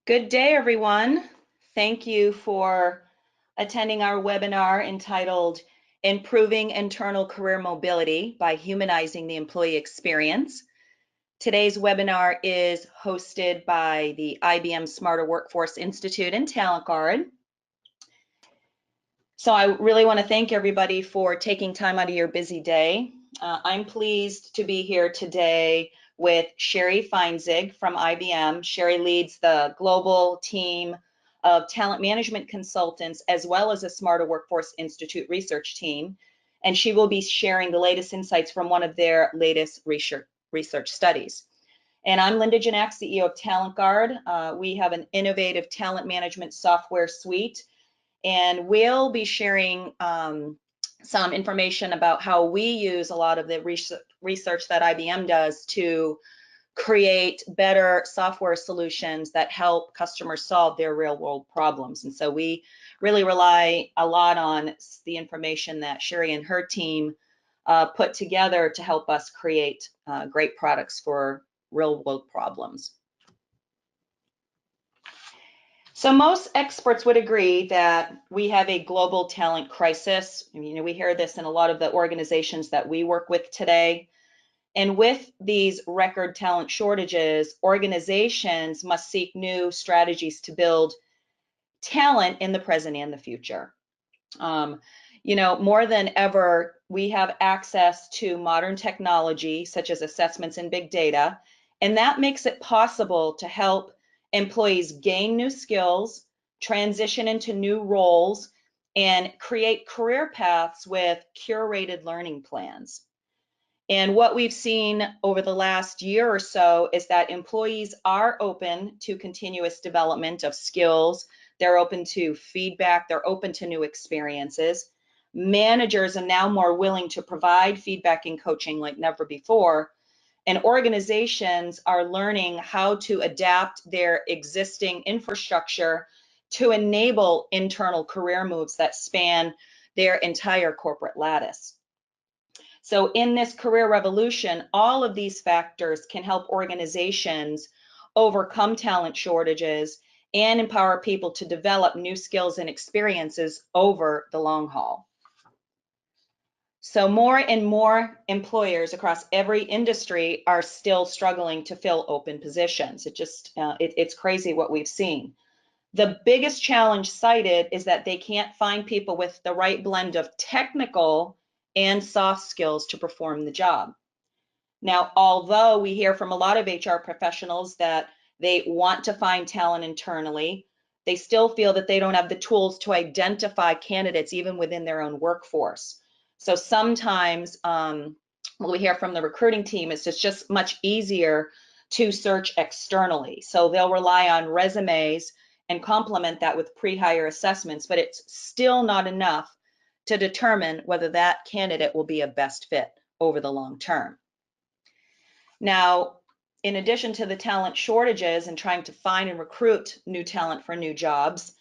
Good day, everyone. Thank you for attending our webinar entitled Improving Internal Career Mobility by Humanizing the Employee Experience. Today's webinar is hosted by the IBM Smarter Workforce Institute and TalentGuard. So I really want to thank everybody for taking time out of your busy day. I'm pleased to be here today with Sheri Feinzig from IBM. Sheri leads the global team of talent management consultants as well as a Smarter Workforce Institute research team. And she will be sharing the latest insights from one of their latest research studies. And I'm Linda Ginac, CEO of TalentGuard. We have an innovative talent management software suite, and we'll be sharing some information about how we use a lot of the research that IBM does to create better software solutions that help customers solve their real-world problems. And so we really rely a lot on the information that Sheri and her team put together to help us create great products for real-world problems. So most experts would agree that we have a global talent crisis. We hear this in a lot of the organizations that we work with today. And with these record talent shortages, organizations must seek new strategies to build talent in the present and the future. More than ever, we have access to modern technology, such as assessments and big data, and that makes it possible to help employees gain new skills, transition into new roles, and create career paths with curated learning plans. And what we've seen over the last year or so is that employees are open to continuous development of skills. They're open to feedback. They're open to new experiences. Managers are now more willing to provide feedback and coaching like never before. And organizations are learning how to adapt their existing infrastructure to enable internal career moves that span their entire corporate lattice. So in this career revolution, all of these factors can help organizations overcome talent shortages and empower people to develop new skills and experiences over the long haul. So more and more employers across every industry are still struggling to fill open positions. It's crazy what we've seen. The biggest challenge cited is that they can't find people with the right blend of technical and soft skills to perform the job. Now, although we hear from a lot of HR professionals that they want to find talent internally, they still feel that they don't have the tools to identify candidates even within their own workforce. So sometimes what we hear from the recruiting team is it's just much easier to search externally. So they'll rely on resumes and complement that with pre-hire assessments, but it's still not enough to determine whether that candidate will be a best fit over the long term. Now, in addition to the talent shortages and trying to find and recruit new talent for new jobs,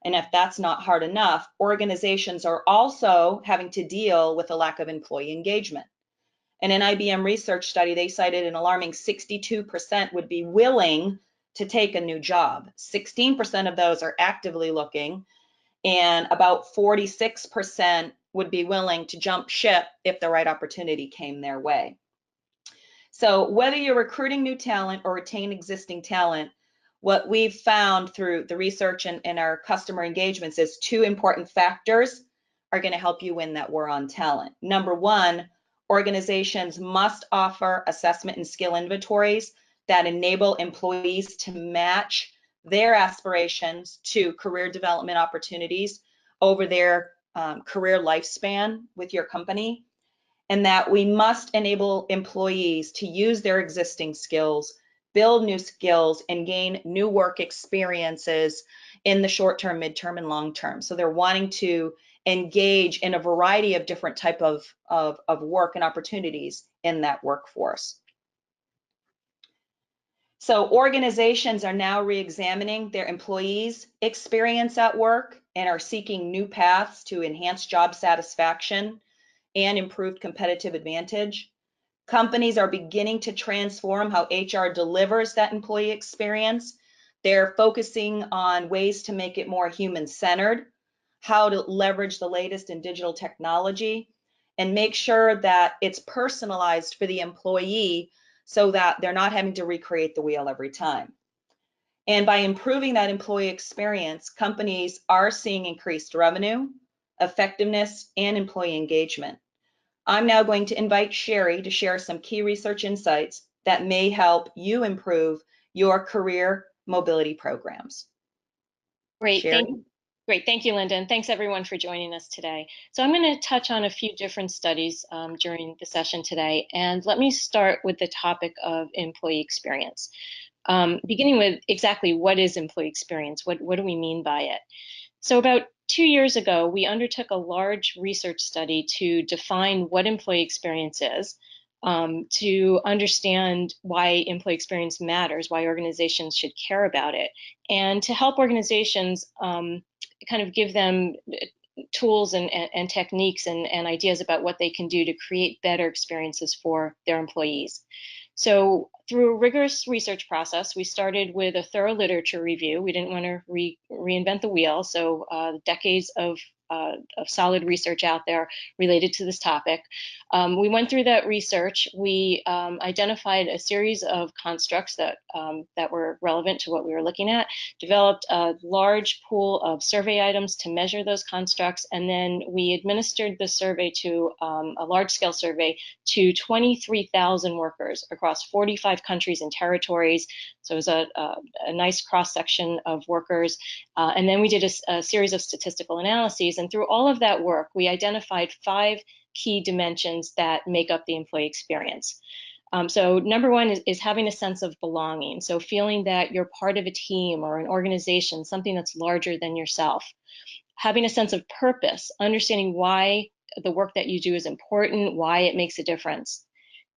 and if that's not hard enough, organizations are also having to deal with a lack of employee engagement. In an IBM research study, they cited an alarming 62% would be willing to take a new job. 16% of those are actively looking, and about 46% would be willing to jump ship if the right opportunity came their way. So whether you're recruiting new talent or retain existing talent, what we've found through the research and our customer engagements is two important factors are going to help you win that war on talent. Number one, organizations must offer assessment and skill inventories that enable employees to match their aspirations to career development opportunities over their career lifespan with your company, and that we must enable employees to use their existing skills, build new skills, and gain new work experiences in the short term, midterm, and long term. So they're wanting to engage in a variety of different type of work and opportunities in that workforce. So organizations are now re-examining their employees' experience at work and are seeking new paths to enhance job satisfaction and improved competitive advantage. Companies are beginning to transform how HR delivers that employee experience. They're focusing on ways to make it more human-centered, how to leverage the latest in digital technology, and make sure that it's personalized for the employee so that they're not having to recreate the wheel every time. And by improving that employee experience, companies are seeing increased revenue, effectiveness, and employee engagement. I'm now going to invite Sheri to share some key research insights that may help you improve your career mobility programs. Great, Sheri? thank you, Linda, and thanks everyone for joining us today. So I'm going to touch on a few different studies during the session today, and let me start with the topic of employee experience. Beginning with exactly what is employee experience? What do we mean by it? So about 2 years ago, we undertook a large research study to define what employee experience is, to understand why employee experience matters, why organizations should care about it, and to help organizations kind of give them tools and techniques and ideas about what they can do to create better experiences for their employees. So through a rigorous research process, we started with a thorough literature review. We didn't want to reinvent the wheel, so decades of solid research out there related to this topic. We went through that research. We identified a series of constructs that were relevant to what we were looking at, developed a large pool of survey items to measure those constructs, and then we administered the survey to a large-scale survey to 23,000 workers across 45 countries and territories. So it was a nice cross-section of workers. And then we did a series of statistical analyses. And through all of that work, we identified 5 key dimensions that make up the employee experience. So number one is having a sense of belonging. So feeling that you're part of a team or an organization, something that's larger than yourself. Having a sense of purpose, understanding why the work that you do is important, why it makes a difference.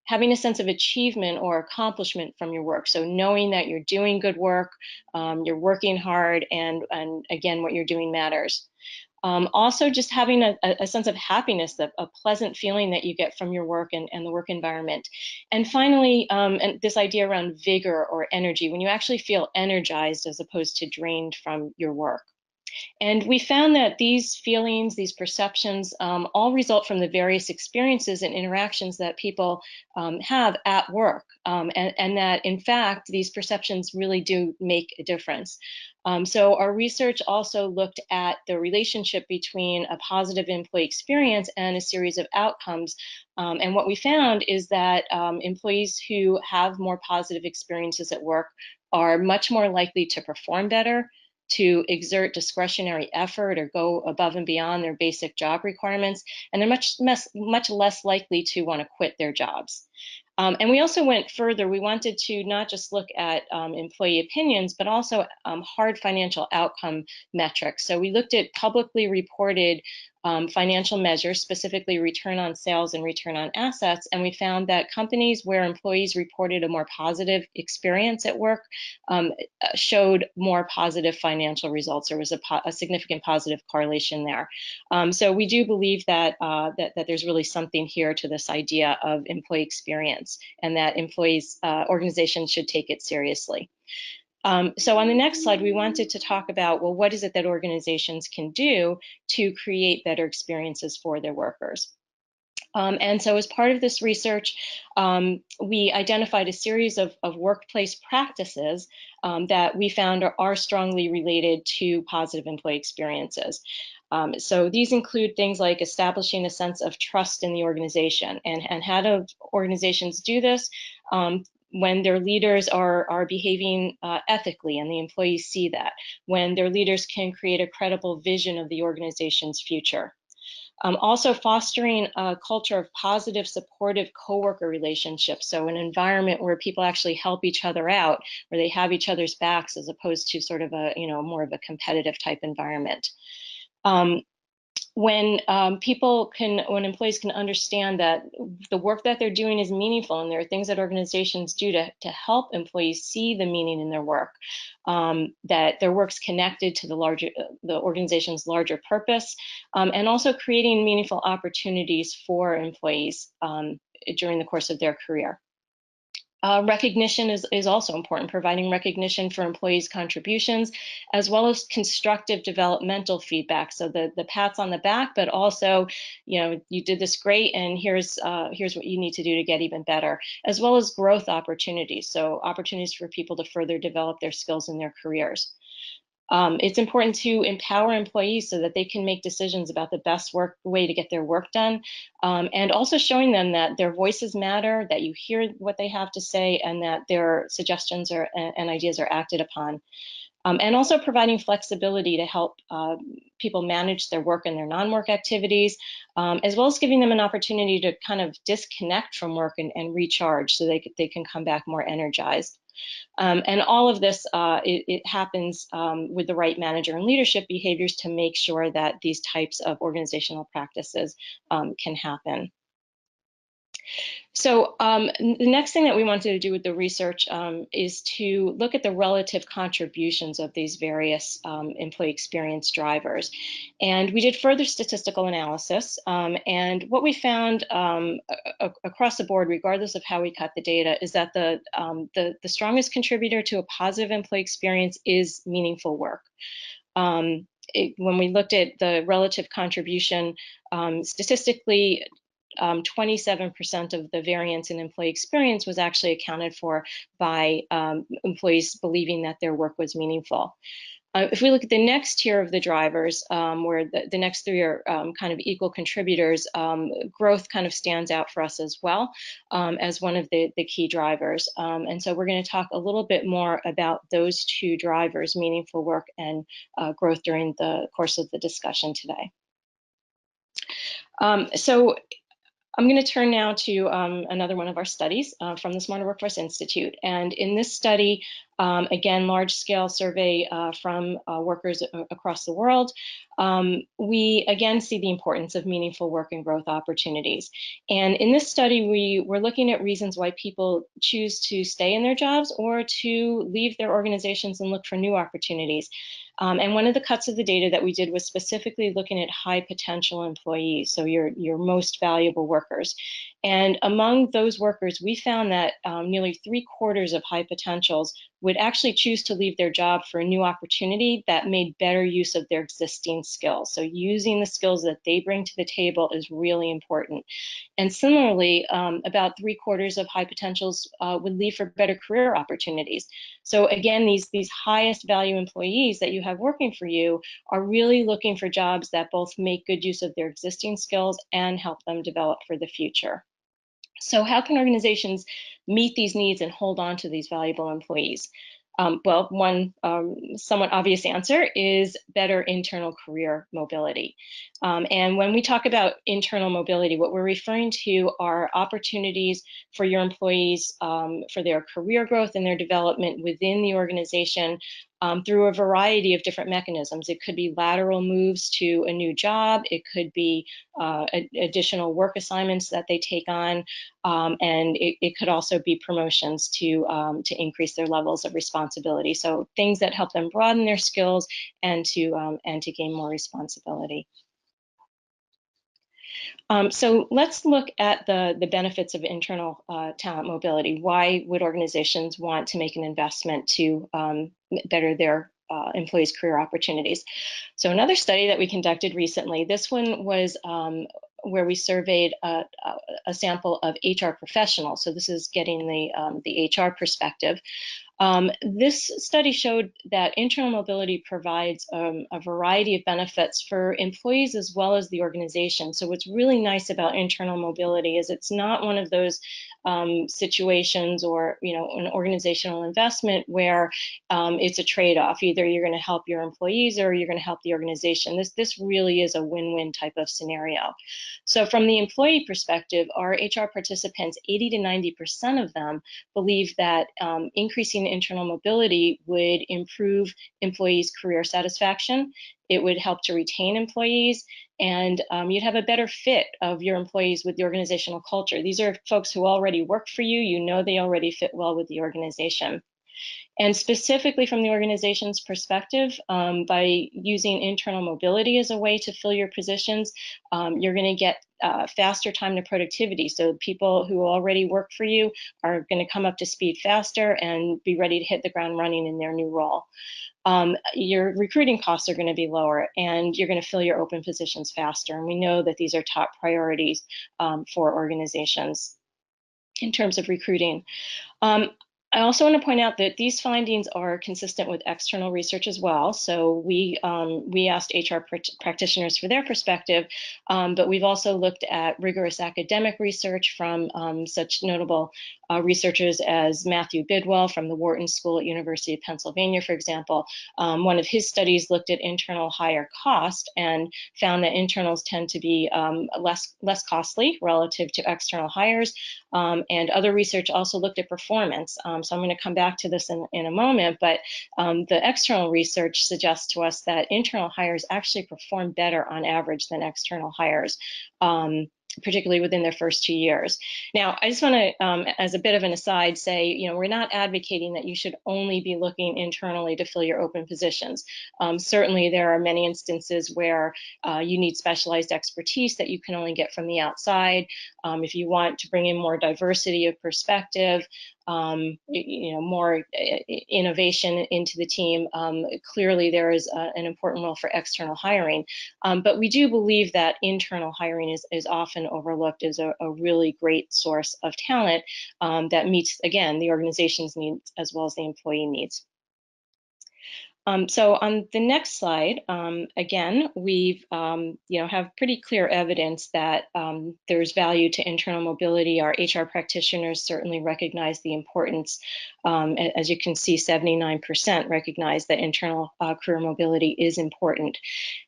Having a sense of achievement or accomplishment from your work. So knowing that you're doing good work, you're working hard, and again, what you're doing matters. Also, just having a sense of happiness, a pleasant feeling that you get from your work and the work environment. And finally, and this idea around vigor or energy, when you actually feel energized as opposed to drained from your work. And we found that these feelings, these perceptions, all result from the various experiences and interactions that people have at work, and that in fact, these perceptions really do make a difference. So our research also looked at the relationship between a positive employee experience and a series of outcomes. And what we found is that employees who have more positive experiences at work are much more likely to perform better, to exert discretionary effort or go above and beyond their basic job requirements, and they're much less likely to want to quit their jobs. And we also went further. We wanted to not just look at employee opinions, but also hard financial outcome metrics. So we looked at publicly reported financial measures, specifically return on sales and return on assets. And we found that companies where employees reported a more positive experience at work showed more positive financial results. There was a significant positive correlation there. So we do believe that, that there's really something here to this idea of employee experience, and that employees, organizations should take it seriously. So on the next slide, we wanted to talk about, well, what is it that organizations can do to create better experiences for their workers? And so as part of this research, we identified a series of workplace practices that we found are strongly related to positive employee experiences. So these include things like establishing a sense of trust in the organization. And how do organizations do this? When their leaders are behaving ethically and the employees see that. When their leaders can create a credible vision of the organization's future. Also fostering a culture of positive, supportive coworker relationships. So an environment where people actually help each other out, where they have each other's backs, as opposed to sort of a, more of a competitive type environment. When employees can understand that the work that they're doing is meaningful, and there are things that organizations do to help employees see the meaning in their work, that their work's connected to the organization's larger purpose, and also creating meaningful opportunities for employees during the course of their career. Recognition is also important, providing recognition for employees' contributions, as well as constructive developmental feedback. So the pats on the back, but also, you did this great, and here's what you need to do to get even better, as well as growth opportunities. So opportunities for people to further develop their skills in their careers. It's important to empower employees so that they can make decisions about the best way to get their work done, and also showing them that their voices matter, that you hear what they have to say, and that their suggestions and ideas are acted upon. And also providing flexibility to help people manage their work and their non-work activities, as well as giving them an opportunity to kind of disconnect from work and recharge so they can come back more energized. And all of this, it happens with the right manager and leadership behaviors to make sure that these types of organizational practices can happen. So the next thing that we wanted to do with the research is to look at the relative contributions of these various employee experience drivers. And we did further statistical analysis. And what we found across the board, regardless of how we cut the data, is that the strongest contributor to a positive employee experience is meaningful work. When we looked at the relative contribution, statistically, 27% of the variance in employee experience was actually accounted for by employees believing that their work was meaningful. If we look at the next tier of the drivers, where the next three are kind of equal contributors, growth kind of stands out for us as well as one of the key drivers. And so we're going to talk a little bit more about those two drivers, meaningful work and growth, during the course of the discussion today. So I'm going to turn now to another one of our studies from the Smarter Workforce Institute. And in this study, again, large-scale survey from workers across the world, we again see the importance of meaningful work and growth opportunities. And in this study, we were looking at reasons why people choose to stay in their jobs or to leave their organizations and look for new opportunities. And one of the cuts of the data that we did was specifically looking at high potential employees, so your most valuable workers. And among those workers, we found that nearly 3/4 of high potentials would actually choose to leave their job for a new opportunity that made better use of their existing skills. So using the skills that they bring to the table is really important. And similarly, about 3/4 of high potentials would leave for better career opportunities. So again, these highest value employees that you have working for you are really looking for jobs that both make good use of their existing skills and help them develop for the future. So how can organizations meet these needs and hold on to these valuable employees? Well, one somewhat obvious answer is better internal career mobility. And when we talk about internal mobility, what we're referring to are opportunities for your employees for their career growth and their development within the organization through a variety of different mechanisms. It could be lateral moves to a new job. It could be additional work assignments that they take on. And it could also be promotions to increase their levels of responsibility. So things that help them broaden their skills and to gain more responsibility. So let's look at the benefits of internal talent mobility. Why would organizations want to make an investment to better their employees' career opportunities? So another study that we conducted recently, this one was where we surveyed a sample of HR professionals. So this is getting the HR perspective. This study showed that internal mobility provides a variety of benefits for employees as well as the organization. So what's really nice about internal mobility is it's not one of those situations or an organizational investment where it's a trade-off. Either you're going to help your employees or you're going to help the organization. This really is a win-win type of scenario. So from the employee perspective, our HR participants, 80 to 90% of them believe that increasing internal mobility would improve employees' career satisfaction. It would help to retain employees, and you'd have a better fit of your employees with the organizational culture. These are folks who already work for you. You know they already fit well with the organization. And specifically from the organization's perspective, by using internal mobility as a way to fill your positions, you're going to get faster time to productivity. So people who already work for you are going to come up to speed faster and be ready to hit the ground running in their new role. Your recruiting costs are going to be lower, and you're going to fill your open positions faster. And we know that these are top priorities for organizations in terms of recruiting. I also want to point out that these findings are consistent with external research as well. So we asked HR practitioners for their perspective, but we've also looked at rigorous academic research from such notable researchers as Matthew Bidwell from the Wharton School at University of Pennsylvania, for example. One of his studies looked at internal hire cost and found that internals tend to be less costly relative to external hires. And other research also looked at performance. So I'm going to come back to this in a moment, but the external research suggests to us that internal hires actually perform better on average than external hires, particularly within their first 2 years. Now, I just want to, as a bit of an aside, say, we're not advocating that you should only be looking internally to fill your open positions. Certainly, there are many instances where you need specialized expertise that you can only get from the outside. If you want to bring in more diversity of perspective, more innovation into the team, clearly there is an important role for external hiring. But we do believe that internal hiring is often overlooked as a really great source of talent that meets, again, the organization's needs as well as the employee needs. So on the next slide, again, we've have pretty clear evidence that there's value to internal mobility. Our HR practitioners certainly recognize the importance. As you can see, 79% recognize that internal career mobility is important.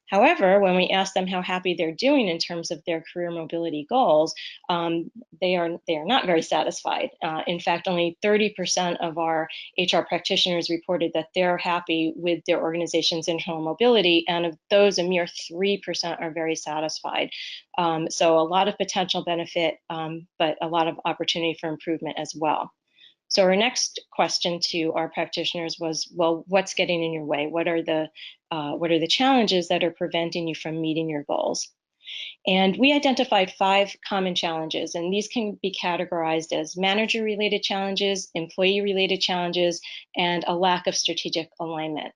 However, when we ask them how happy they're doing in terms of their career mobility goals, they are not very satisfied. In fact, only 30% of our HR practitioners reported that they're happy with their organization's internal mobility, and of those, a mere 3% are very satisfied. So a lot of potential benefit, but a lot of opportunity for improvement as well. So our next question to our practitioners was, well, what's getting in your way? What are the challenges that are preventing you from meeting your goals? And we identified 5 common challenges, and these can be categorized as manager-related challenges, employee-related challenges, and a lack of strategic alignment.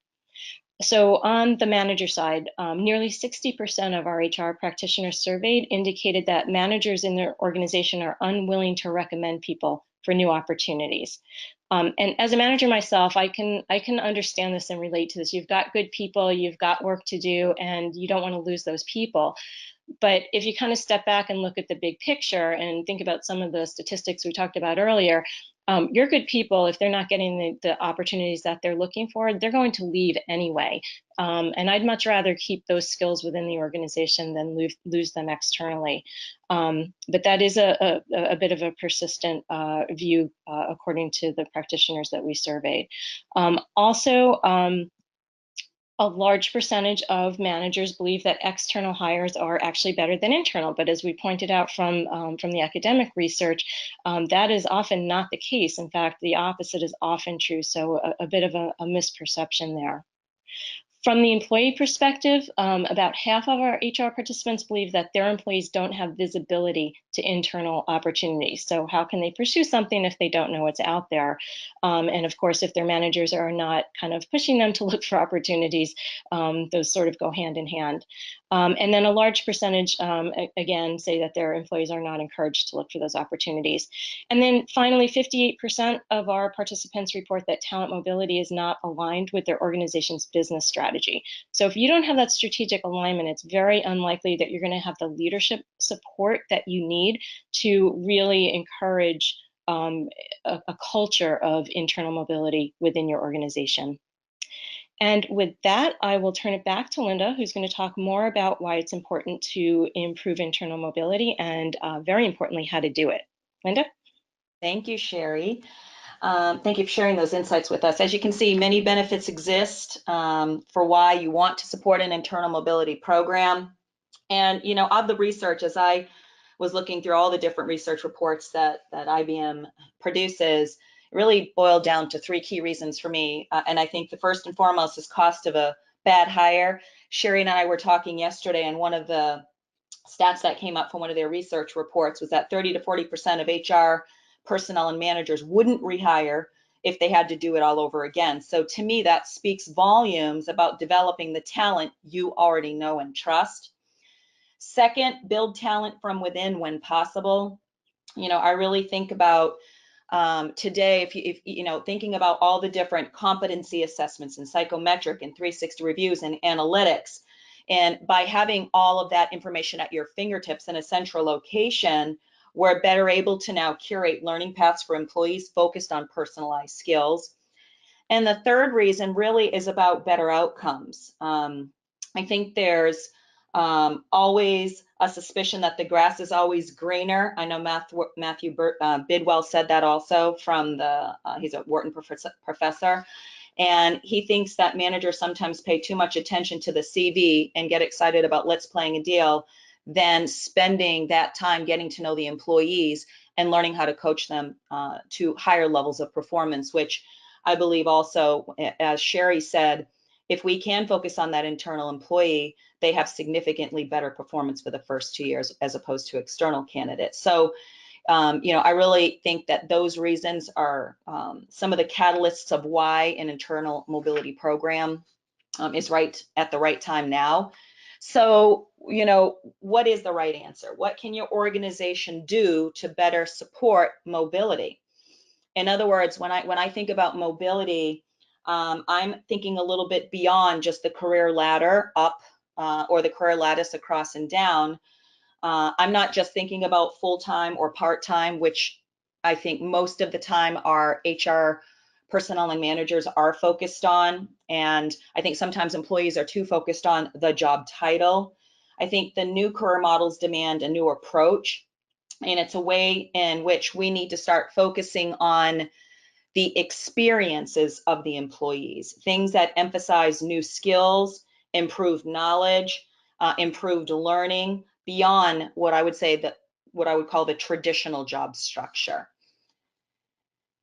So on the manager side, nearly 60% of our HR practitioners surveyed indicated that managers in their organization are unwilling to recommend people for new opportunities. And as a manager myself, I can understand this and relate to this. You've got good people, you've got work to do, and you don't want to lose those people. But if you kind of step back and look at the big picture and think about some of the statistics we talked about earlier, your good people, if they're not getting the opportunities that they're looking for, they're going to leave anyway. And I'd much rather keep those skills within the organization than lose them externally. But that is a bit of a persistent view, according to the practitioners that we surveyed. Also, a large percentage of managers believe that external hires are actually better than internal, but as we pointed out from the academic research, that is often not the case. In fact, the opposite is often true, so a bit of a misperception there. From the employee perspective, about half of our HR participants believe that their employees don't have visibility to internal opportunities. So how can they pursue something if they don't know what's out there? And of course, if their managers are not kind of pushing them to look for opportunities, those sort of go hand in hand. And then a large percentage, again, say that their employees are not encouraged to look for those opportunities. And then finally, 58% of our participants report that talent mobility is not aligned with their organization's business strategy. So if you don't have that strategic alignment, it's very unlikely that you're going to have the leadership support that you need to really encourage a culture of internal mobility within your organization. And with that, I will turn it back to Linda, who's going to talk more about why it's important to improve internal mobility and, very importantly, how to do it. Linda? Thank you, Sheri. Thank you for sharing those insights with us. As you can see, many benefits exist for why you want to support an internal mobility program. And, of the research, as I was looking through all the different research reports that IBM produces, really boiled down to three key reasons for me. And I think the first and foremost is cost of a bad hire. Sheri and I were talking yesterday, and one of the stats that came up from one of their research reports was that 30 to 40% of HR personnel and managers wouldn't rehire if they had to do it all over again. So to me, that speaks volumes about developing the talent you already know and trust. Second, build talent from within when possible. I really think about today, if thinking about all the different competency assessments and psychometric and 360 reviews and analytics, and by having all of that information at your fingertips in a central location, we're better able to now curate learning paths for employees focused on personalized skills. And the third reason really is about better outcomes. I think there's always a suspicion that the grass is always greener. I know Matthew Bidwell said that also he's a Wharton professor. And he thinks that managers sometimes pay too much attention to the CV and get excited about let's playing a deal than spending that time getting to know the employees and learning how to coach them to higher levels of performance, which I believe also, as Sheri said, if we can focus on that internal employee, they have significantly better performance for the first 2 years as opposed to external candidates. So, I really think that those reasons are some of the catalysts of why an internal mobility program is right at the right time now. So, what is the right answer? What can your organization do to better support mobility? In other words, when I think about mobility, I'm thinking a little bit beyond just the career ladder up or the career lattice across and down. I'm not just thinking about full-time or part-time, which I think most of the time our HR personnel and managers are focused on. And I think sometimes employees are too focused on the job title. I think the new career models demand a new approach. And it's a way in which we need to start focusing on the experiences of the employees, things that emphasize new skills, improved knowledge, improved learning beyond what I would call the traditional job structure.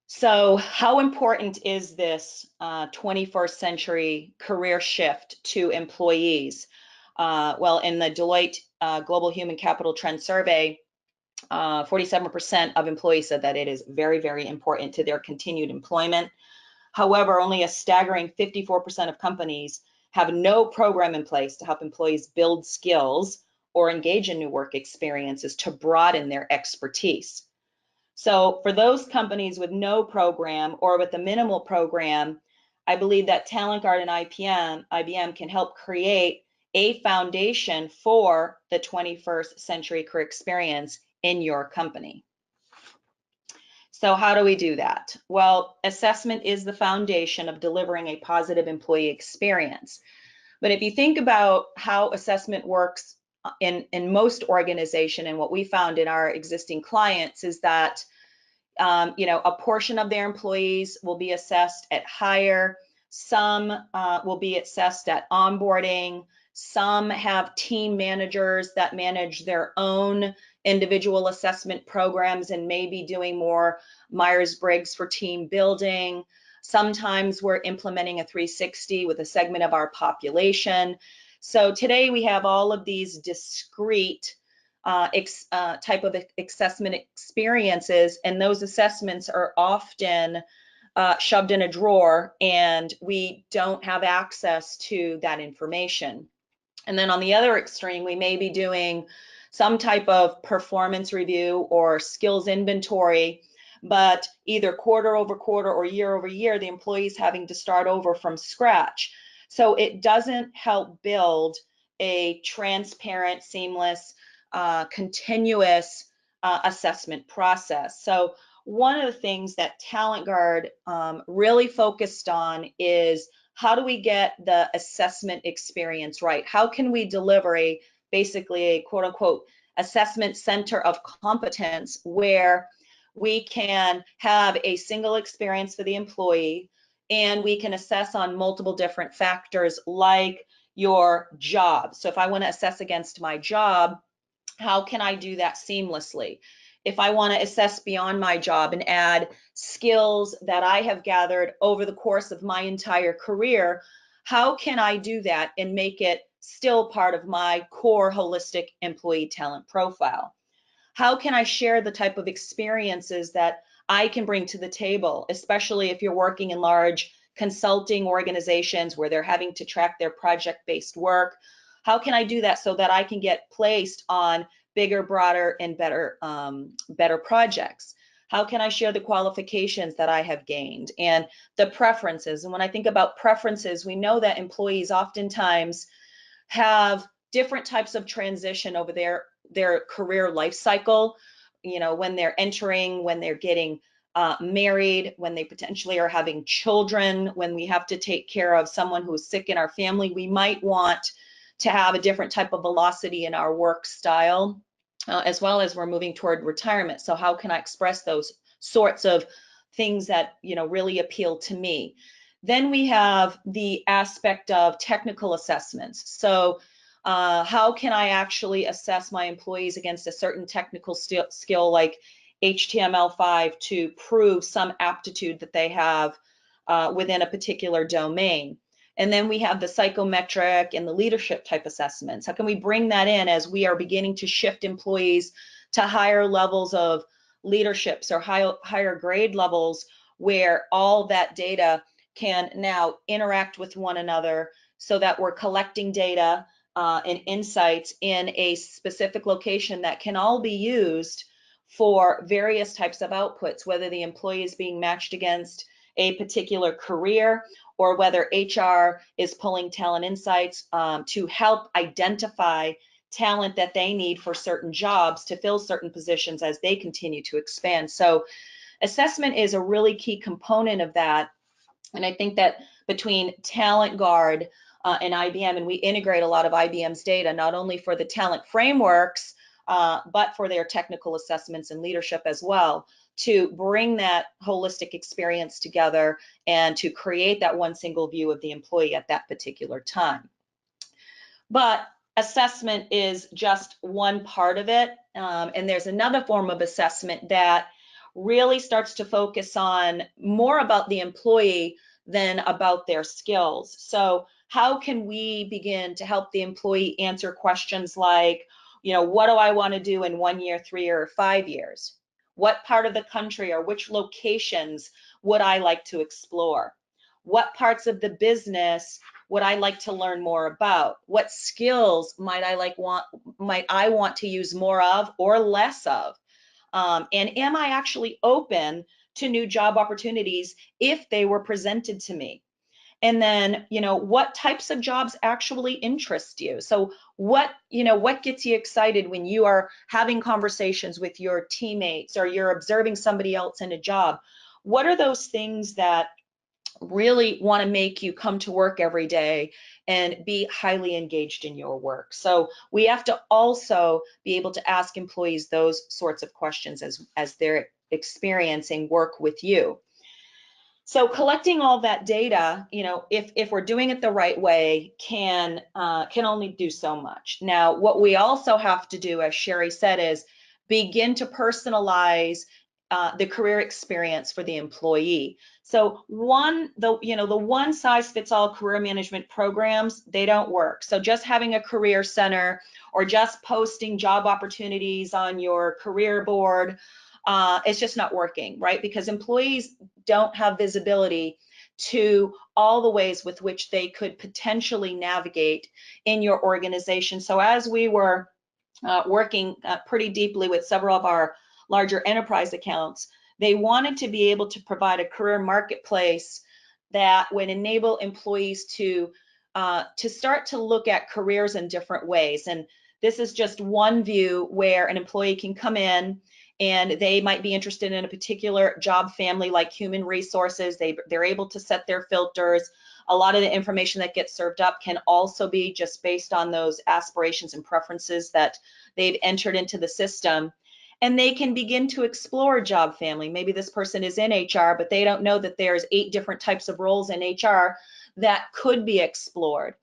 So how important is this 21st century career shift to employees? Well, in the Deloitte Global Human Capital Trend Survey, 47% of employees said that it is very, very important to their continued employment. However, only a staggering 54% of companies have no program in place to help employees build skills or engage in new work experiences to broaden their expertise. So for those companies with no program or with a minimal program, I believe that TalentGuard and IBM can help create a foundation for the 21st century career experience in your company. So how do we do that? Well, assessment is the foundation of delivering a positive employee experience. But if you think about how assessment works in most organizations, and what we found in our existing clients is that a portion of their employees will be assessed at hire, some will be assessed at onboarding, some have team managers that manage their own individual assessment programs and may be doing more Myers-Briggs for team building. Sometimes we're implementing a 360 with a segment of our population. So today we have all of these discrete type of assessment experiences, and those assessments are often shoved in a drawer and we don't have access to that information. And then on the other extreme, we may be doing some type of performance review or skills inventory, but either quarter over quarter or year over year, the employee's having to start over from scratch. So it doesn't help build a transparent, seamless, continuous assessment process. So one of the things that TalentGuard really focused on is how do we get the assessment experience right? How can we deliver basically a quote unquote assessment center of competence where we can have a single experience for the employee and we can assess on multiple different factors like your job. So if I want to assess against my job, how can I do that seamlessly? if I want to assess beyond my job and add skills that I have gathered over the course of my entire career, how can I do that and make it still part of my core holistic employee talent profile? How can I share the type of experiences that I can bring to the table, especially if you're working in large consulting organizations where they're having to track their project-based work? How can I do that so that I can get placed on bigger, broader, and better projects? How can I share the qualifications that I have gained and the preferences? And when I think about preferences, we know that employees oftentimes have different types of transition over their career life cycle, when they're entering, when they're getting married, when they potentially are having children, when we have to take care of someone who's sick in our family. We might want to have a different type of velocity in our work style, as well as we're moving toward retirement. So how can I express those sorts of things that really appeal to me? Then we have the aspect of technical assessments. So how can I actually assess my employees against a certain technical skill like HTML5 to prove some aptitude that they have within a particular domain? And then we have the psychometric and the leadership type assessments. How can we bring that in as we are beginning to shift employees to higher levels of leaderships or higher grade levels where all that data can now interact with one another so that we're collecting data and insights in a specific location that can all be used for various types of outputs, whether the employee is being matched against a particular career or whether HR is pulling talent insights to help identify talent that they need for certain jobs to fill certain positions as they continue to expand. So assessment is a really key component of that. And I think that between TalentGuard and IBM, and we integrate a lot of IBM's data, not only for the talent frameworks, but for their technical assessments and leadership as well, to bring that holistic experience together and to create that one single view of the employee at that particular time. But assessment is just one part of it. And there's another form of assessment that really starts to focus on more about the employee than about their skills. So how can we begin to help the employee answer questions like, what do I want to do in 1 year, 3 year, or 5 years? What part of the country or which locations would I like to explore? What parts of the business would I like to learn more about? What skills might I want to use more of or less of? And am I actually open to new job opportunities if they were presented to me? And then, what types of jobs actually interest you? So what gets you excited when you are having conversations with your teammates or you're observing somebody else in a job? What are those things that really want to make you come to work every day and be highly engaged in your work? So we have to also be able to ask employees those sorts of questions as they're experiencing work with you. So collecting all that data, if we're doing it the right way, can only do so much. Now, what we also have to do, as Sheri said, is begin to personalize the career experience for the employee. So the one size fits all career management programs, they don't work. So just having a career center or just posting job opportunities on your career board, it's just not working, right? Because employees don't have visibility to all the ways with which they could potentially navigate in your organization. So as we were working pretty deeply with several of our larger enterprise accounts, they wanted to be able to provide a career marketplace that would enable employees to start to look at careers in different ways. And this is just one view where an employee can come in and they might be interested in a particular job family like human resources. They're able to set their filters. A lot of the information that gets served up can also be just based on those aspirations and preferences that they've entered into the system. And they can begin to explore job family. Maybe this person is in HR, but they don't know that there's 8 different types of roles in HR that could be explored.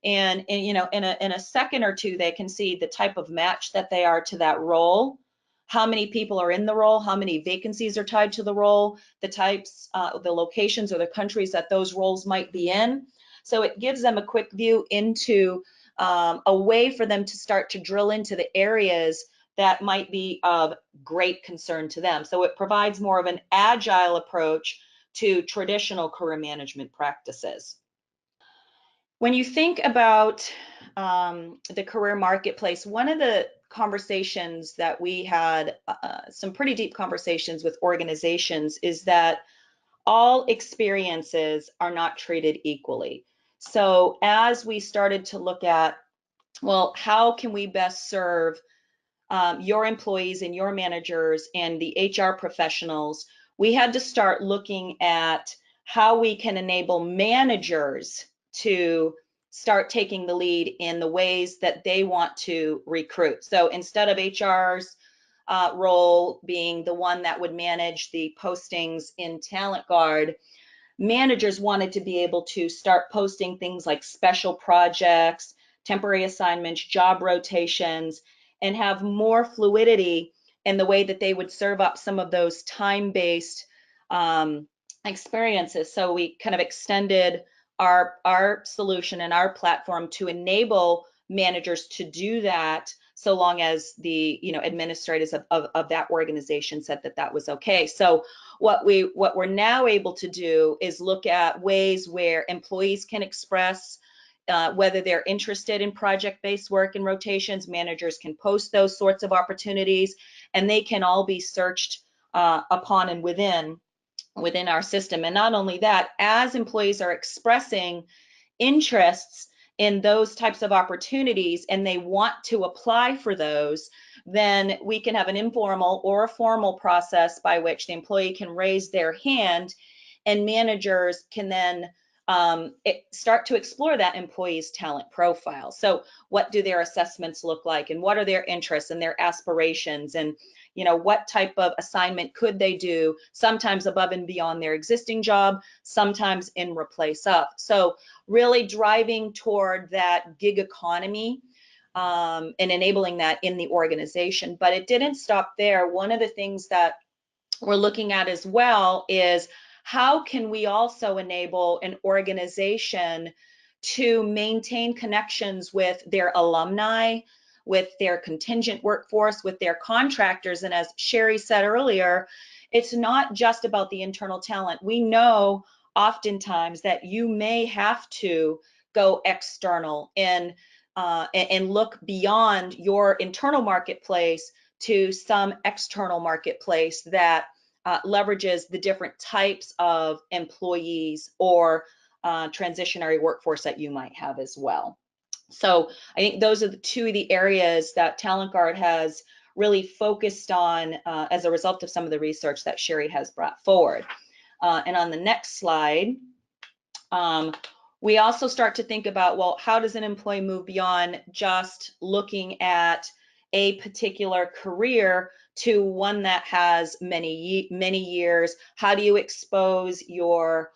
And in a second or two, they can see the type of match that they are to that role. how many people are in the role, how many vacancies are tied to the role, the types, the locations or the countries that those roles might be in. So it gives them a quick view into a way for them to start to drill into the areas that might be of great concern to them. So it provides more of an agile approach to traditional career management practices. When you think about the career marketplace, one of the conversations that we had, some pretty deep conversations with organizations, is that all experiences are not treated equally. So as we started to look at, well, how can we best serve your employees and your managers and the HR professionals, we had to start looking at how we can enable managers to start taking the lead in the ways that they want to recruit. So instead of HR's role being the one that would manage the postings in TalentGuard, managers wanted to be able to start posting things like special projects, temporary assignments, job rotations, and have more fluidity in the way that they would serve up some of those time-based experiences. So we kind of extended our solution and our platform to enable managers to do that, so long as the administrators of that organization said that that was okay. So what we're now able to do is look at ways where employees can express whether they're interested in project-based work and rotations. Managers can post those sorts of opportunities, and they can all be searched upon and within our system. And not only that, as employees are expressing interests in those types of opportunities and they want to apply for those, then we can have an informal or a formal process by which the employee can raise their hand, and managers can then start to explore that employee's talent profile. So what do their assessments look like, and what are their interests and their aspirations, and what type of assignment could they do, sometimes above and beyond their existing job, sometimes in replace of. So really driving toward that gig economy and enabling that in the organization. But it didn't stop there. One of the things that we're looking at as well is how can we also enable an organization to maintain connections with their alumni, with their contingent workforce, with their contractors. And as Sheri said earlier, it's not just about the internal talent. We know oftentimes that you may have to go external and look beyond your internal marketplace to some external marketplace that leverages the different types of employees or transitionary workforce that you might have as well. So I think those are the two of the areas that TalentGuard has really focused on as a result of some of the research that Sheri has brought forward. And on the next slide, we also start to think about, well, how does an employee move beyond just looking at a particular career to one that has many years? How do you expose your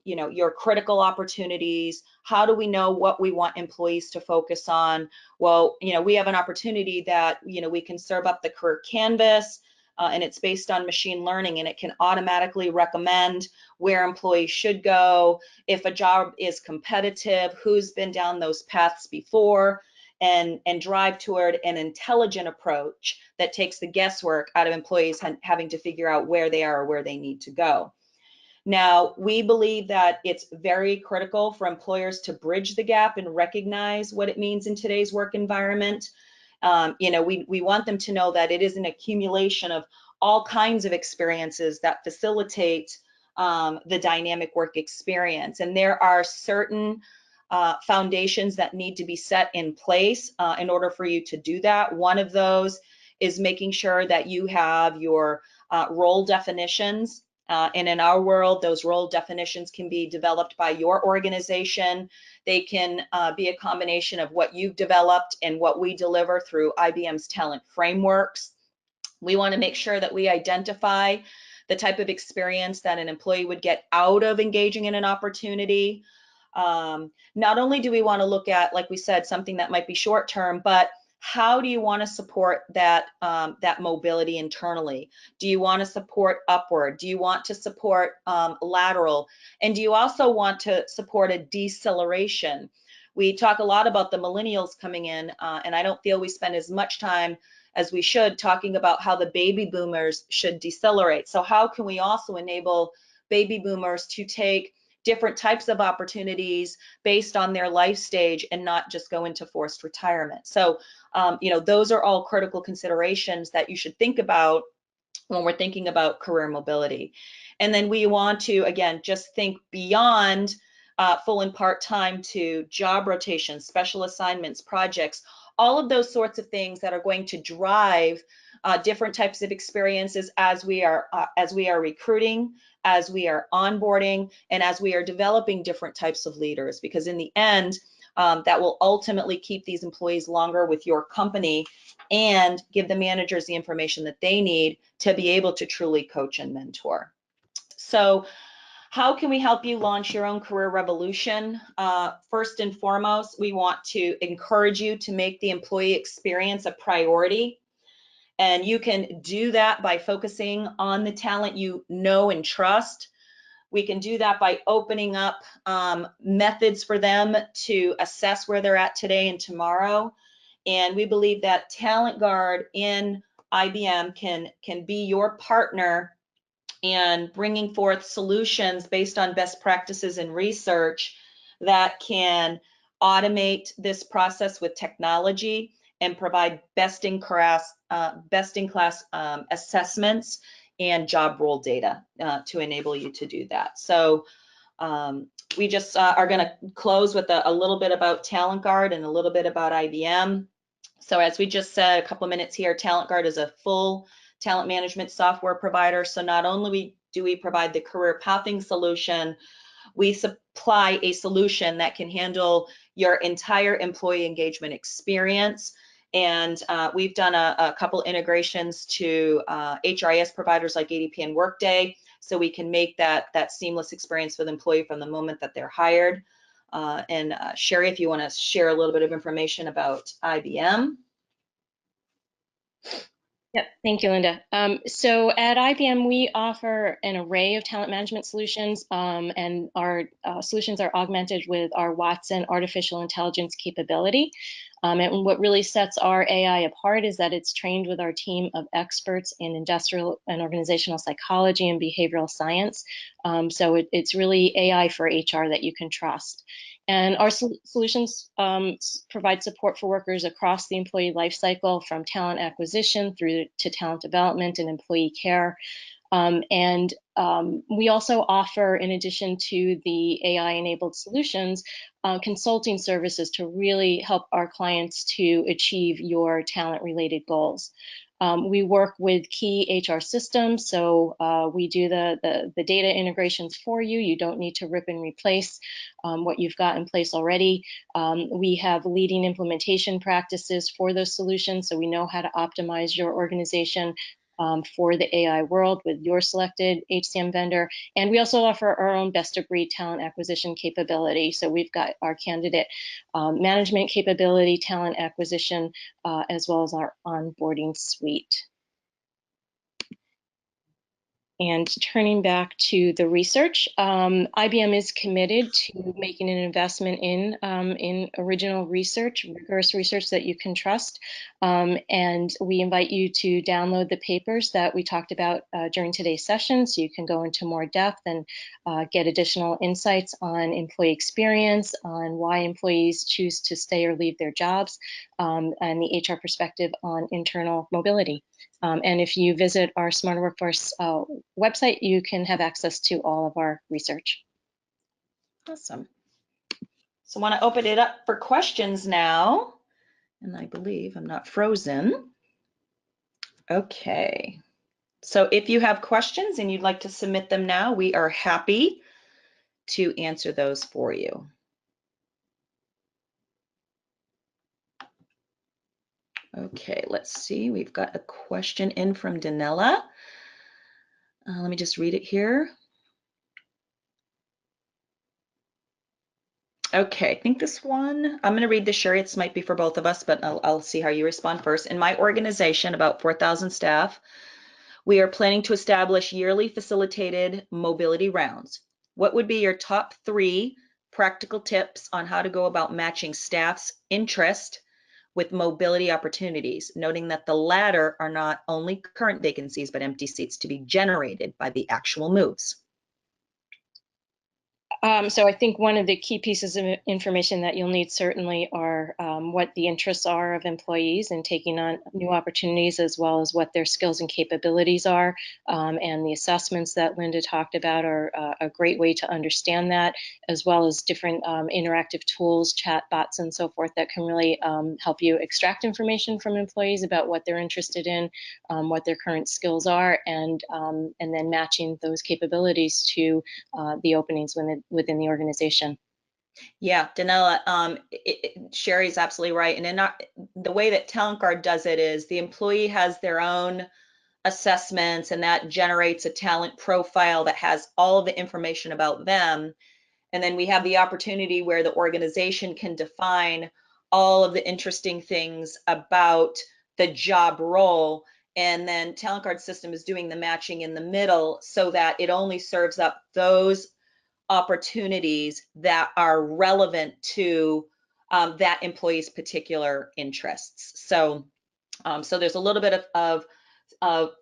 your critical opportunities? How do we know what we want employees to focus on? Well, we have an opportunity that we can serve up the career canvas, and it's based on machine learning, and it can automatically recommend where employees should go, if a job is competitive, who's been down those paths before, and drive toward an intelligent approach that takes the guesswork out of employees having to figure out where they are or where they need to go. Now, we believe that it's very critical for employers to bridge the gap and recognize what it means in today's work environment. We want them to know that it is an accumulation of all kinds of experiences that facilitate the dynamic work experience. And there are certain foundations that need to be set in place in order for you to do that. One of those is making sure that you have your role definitions. And in our world, those role definitions can be developed by your organization. They can be a combination of what you've developed and what we deliver through IBM's talent frameworks. We want to make sure that we identify the type of experience that an employee would get out of engaging in an opportunity. Not only do we want to look at, like we said, something that might be short term, but How do you want to support that, that mobility internally? Do you want to support upward? Do you want to support lateral? And do you also want to support a deceleration? We talk a lot about the millennials coming in, and I don't feel we spend as much time as we should talking about how the baby boomers should decelerate. So how can we also enable baby boomers to take different types of opportunities based on their life stage and not just go into forced retirement? So, you know, those are all critical considerations that you should think about when we're thinking about career mobility. And then we want to, again, just think beyond full and part-time to job rotations, special assignments, projects, all of those sorts of things that are going to drive different types of experiences as we are recruiting, as we are onboarding, and as we are developing different types of leaders. Because in the end, that will ultimately keep these employees longer with your company and give the managers the information that they need to be able to truly coach and mentor. So how can we help you launch your own career revolution? First and foremost, we want to encourage you to make the employee experience a priority. And you can do that by focusing on the talent you know and trust. We can do that by opening up methods for them to assess where they're at today and tomorrow. And we believe that TalentGuard in IBM can be your partner in bringing forth solutions based on best practices and research that can automate this process with technology and provide best-in-class assessments and job role data to enable you to do that. So we just are going to close with a little bit about TalentGuard and a little bit about IBM. So as we just said a couple of minutes here, TalentGuard is a full talent management software provider. So not only do we provide the career pathing solution, we supply a solution that can handle your entire employee engagement experience. And we've done a couple integrations to HRIS providers like ADP and Workday, so we can make that seamless experience for the employee from the moment that they're hired. And Sheri, if you want to share a little bit of information about IBM. Yep, thank you, Linda. So at IBM, we offer an array of talent management solutions, and our solutions are augmented with our Watson artificial intelligence capability. And what really sets our AI apart is that it's trained with our team of experts in industrial and organizational psychology and behavioral science. So it's really AI for HR that you can trust. And our solutions provide support for workers across the employee lifecycle, from talent acquisition through to talent development and employee care. We also offer, in addition to the AI-enabled solutions, consulting services to really help our clients to achieve your talent-related goals. We work with key HR systems, so we do the data integrations for you. You don't need to rip and replace what you've got in place already. We have leading implementation practices for those solutions, so we know how to optimize your organization for the AI world with your selected HCM vendor. And we also offer our own best-of-breed talent acquisition capability. So we've got our candidate management capability, talent acquisition, as well as our onboarding suite. And turning back to the research, IBM is committed to making an investment in original research, rigorous research that you can trust. And we invite you to download the papers that we talked about during today's session, so you can go into more depth and get additional insights on employee experience, on why employees choose to stay or leave their jobs, and the HR perspective on internal mobility. And if you visit our Smarter Workforce website, you can have access to all of our research. Awesome. So I want to open it up for questions now. And I believe I'm not frozen. Okay. So if you have questions and you'd like to submit them now, we are happy to answer those for you. Okay, let's see. We've got a question in from Danella. Let me just read it here. Okay, I think this one, I'm going to read this, Sheri. It might be for both of us, but I'll see how you respond first. In my organization, about 4,000 staff, we are planning to establish yearly facilitated mobility rounds. What would be your top 3 practical tips on how to go about matching staff's interest with mobility opportunities, noting that the latter are not only current vacancies, but empty seats to be generated by the actual moves? So I think one of the key pieces of information that you'll need certainly are what the interests are of employees in taking on new opportunities, as well as what their skills and capabilities are. And the assessments that Linda talked about are a great way to understand that, as well as different interactive tools, chat bots, and so forth that can really help you extract information from employees about what they're interested in, what their current skills are, and then matching those capabilities to the openings within the organization. Yeah, Danella, Sheri's absolutely right. And the way that TalentGuard does it is the employee has their own assessments, and that generates a talent profile that has all of the information about them. And then we have the opportunity where the organization can define all of the interesting things about the job role. And then TalentGuard system is doing the matching in the middle so that it only serves up those opportunities that are relevant to that employee's particular interests. So there's a little bit of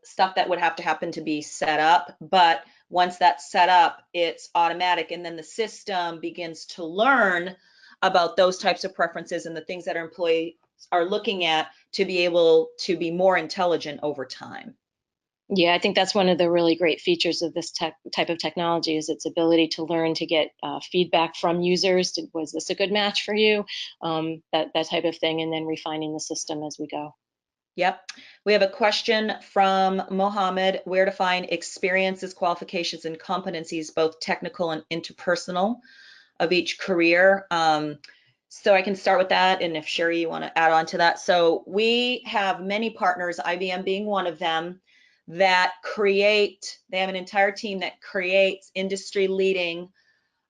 stuff that would have to happen to be set up, but once that's set up, it's automatic, and then the system begins to learn about those types of preferences and the things that our employees are looking at to be able to be more intelligent over time. Yeah, I think that's one of the really great features of this type of technology is its ability to learn to get feedback from users. Was this a good match for you? That type of thing, and then refining the system as we go. Yep. We have a question from Mohammed: where to find experiences, qualifications, and competencies, both technical and interpersonal, of each career. So I can start with that, and if Sheri, you want to add on to that. So we have many partners, IBM being one of them, that they have an entire team that creates industry leading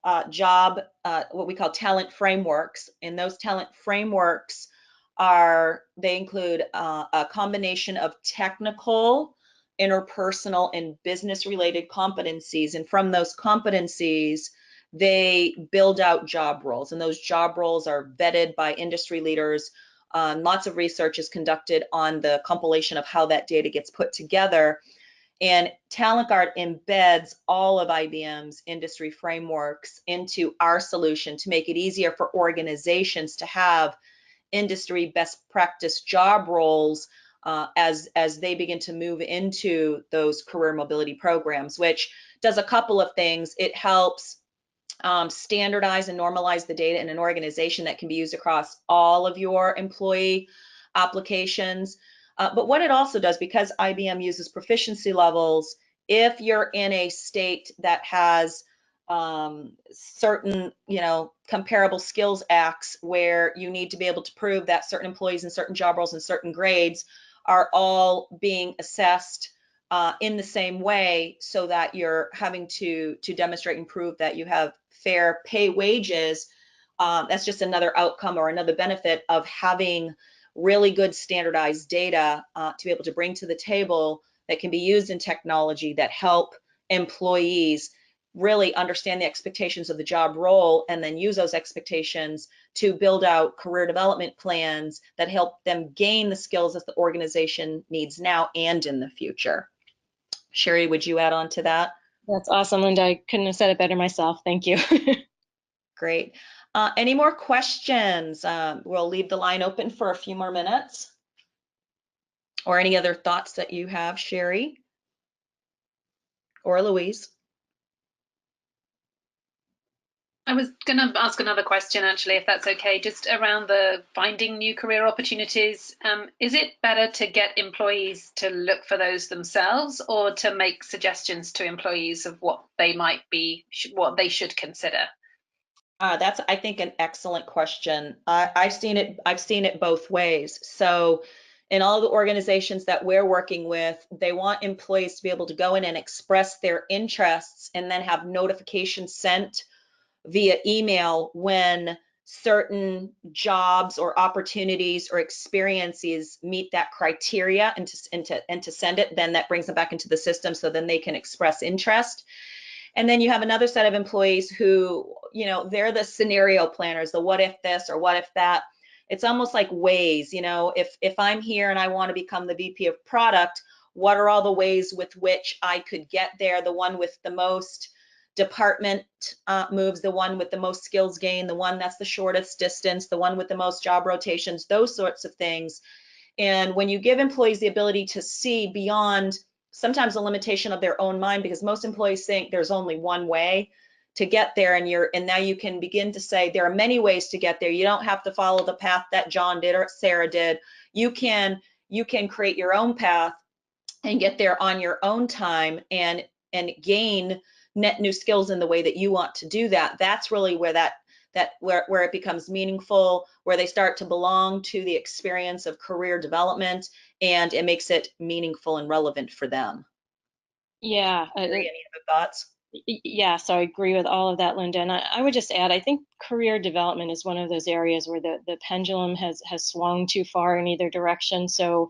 what we call talent frameworks. And those talent frameworks they include a combination of technical, interpersonal, and business related competencies. And from those competencies, they build out job roles. And those job roles are vetted by industry leaders. Lots of research is conducted on the compilation of how that data gets put together. And TalentGuard embeds all of IBM's industry frameworks into our solution to make it easier for organizations to have industry best practice job roles as they begin to move into those career mobility programs, which does a couple of things. It helps standardize and normalize the data in an organization that can be used across all of your employee applications. But what it also does, because IBM uses proficiency levels, if you're in a state that has certain, comparable skills acts where you need to be able to prove that certain employees in certain job roles and certain grades are all being assessed in the same way, so that you're having to demonstrate and prove that you have fair pay wages. That's just another outcome or another benefit of having really good standardized data to be able to bring to the table that can be used in technology that help employees really understand the expectations of the job role, and then use those expectations to build out career development plans that help them gain the skills that the organization needs now and in the future. Sheri, would you add on to that? That's awesome, Linda. I couldn't have said it better myself. Thank you. Great. Any more questions? We'll leave the line open for a few more minutes. Or any other thoughts that you have, Sheri or Louise? I was going to ask another question, actually, if that's okay, just around the finding new career opportunities. Is it better to get employees to look for those themselves, or to make suggestions to employees of what they should consider? That's, I think, an excellent question. I've seen it both ways. So in all the organizations that we're working with, they want employees to be able to go in and express their interests and then have notifications sent via email when certain jobs or opportunities or experiences meet that criteria, and to send it. Then that brings them back into the system, so then they can express interest. And then you have another set of employees who, they're the scenario planners, the what if this or what if that. It's almost like ways, if I'm here and I want to become the VP of product, what are all the ways with which I could get there? The one with the most department moves, the one with the most skills gain, the one that's the shortest distance, the one with the most job rotations, those sorts of things. And when you give employees the ability to see beyond sometimes the limitation of their own mind, because most employees think there's only one way to get there, and now you can begin to say there are many ways to get there. You don't have to follow the path that John did or Sarah did. You can create your own path and get there on your own time, and gain net new skills in the way that you want to do that. That's really where where it becomes meaningful, where they start to belong to the experience of career development, and it makes it meaningful and relevant for them. Yeah. Any other thoughts? Yeah, so I agree with all of that, Linda. And I would just add, I think career development is one of those areas where the pendulum has swung too far in either direction. So,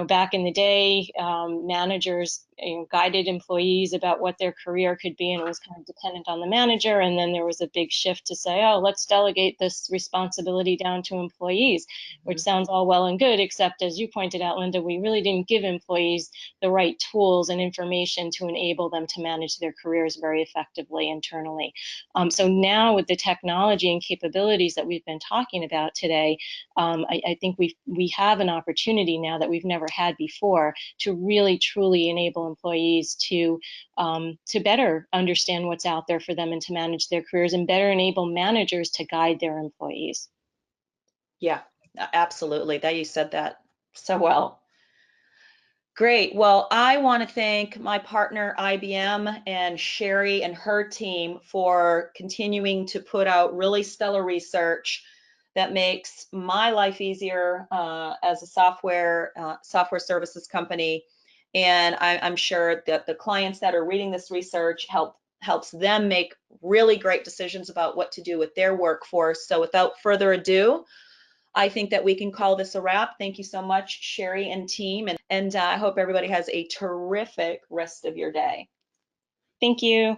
back in the day, managers guided employees about what their career could be, and it was kind of dependent on the manager. And then there was a big shift to say, oh, let's delegate this responsibility down to employees, which sounds all well and good, except as you pointed out, Linda, we really didn't give employees the right tools and information to enable them to manage their careers very effectively internally. So now with the technology and capabilities that we've been talking about today, I think we have an opportunity now that we've never had before to really truly enable employees to better understand what's out there for them and to manage their careers, and better enable managers to guide their employees. Yeah, absolutely. That you said that so well. Great. Well, I want to thank my partner, IBM, and Sheri and her team for continuing to put out really stellar research that makes my life easier as a software services company. And I'm sure that the clients that are reading this research helps them make really great decisions about what to do with their workforce. So without further ado, I think that we can call this a wrap. Thank you so much, Sheri and team, and I hope everybody has a terrific rest of your day. Thank you.